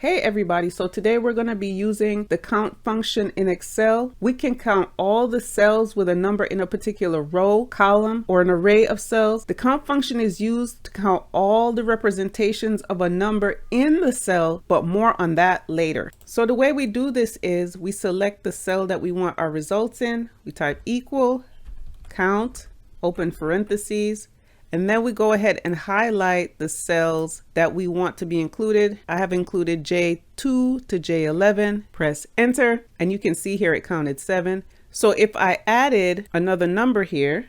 Hey everybody, so today we're going to be using the count function in Excel. We can count all the cells with a number in a particular row, column, or an array of cells. The count function is used to count all the representations of a number in the cell, but more on that later. So the way we do this is we select the cell that we want our results in. We type equal, count, open parentheses, and then we go ahead and highlight the cells that we want to be included. I have included J2 to J11, press enter, and you can see here it counted 7. So if I added another number here,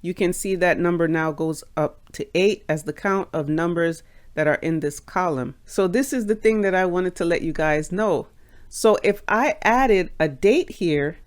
you can see that number now goes up to 8 as the count of numbers that are in this column. So this is the thing that I wanted to let you guys know. So if I added a date here,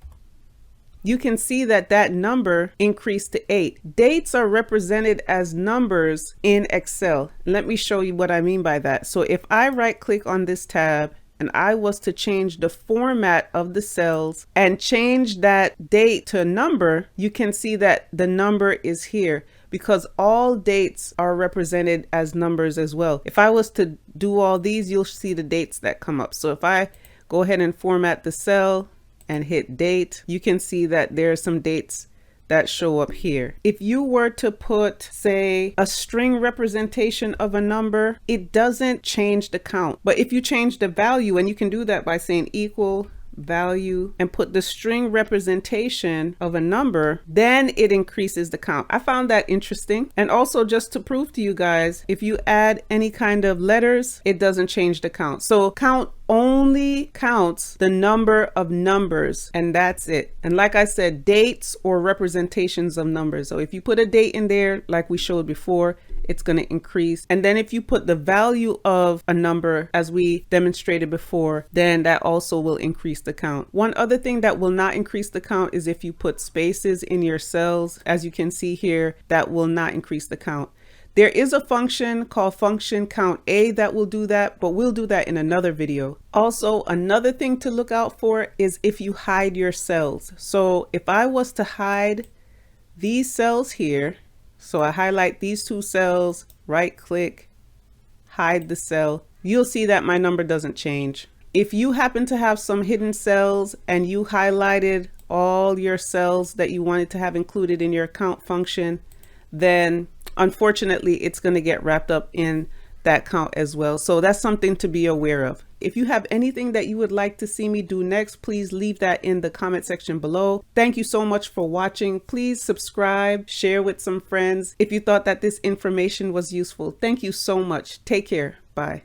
you can see that that number increased to 8. Dates are represented as numbers in Excel. Let me show you what I mean by that. So if I right click on this tab and I was to change the format of the cells and change that date to a number, you can see that the number is here because all dates are represented as numbers as well. If I was to do all these, you'll see the dates that come up. So if I go ahead and format the cell and hit date, you can see that there are some dates that show up here. If you were to put, say, a string representation of a number, it doesn't change the count. But if you change the value, and you can do that by saying equal value and put the string representation of a number, then it increases the count. I found that interesting. And also, just to prove to you guys, if you add any kind of letters, it doesn't change the count. So count only counts the number of numbers, and that's it. And like I said, dates or representations of numbers. So if you put a date in there, like we showed before, it's going to increase. And then if you put the value of a number, as we demonstrated before, then that also will increase the count. One other thing that will not increase the count is if you put spaces in your cells. As you can see here, that will not increase the count. There is a function called function count A that will do that, but we'll do that in another video. Also, another thing to look out for is if you hide your cells. So if I was to hide these cells here, so I highlight these two cells, right click, hide the cell, you'll see that my number doesn't change. If you happen to have some hidden cells and you highlighted all your cells that you wanted to have included in your count function, then unfortunately it's going to get wrapped up in that count as well. So that's something to be aware of. If you have anything that you would like to see me do next, please leave that in the comment section below. Thank you so much for watching. Please subscribe, share with some friends if you thought that this information was useful. Thank you so much. Take care. Bye.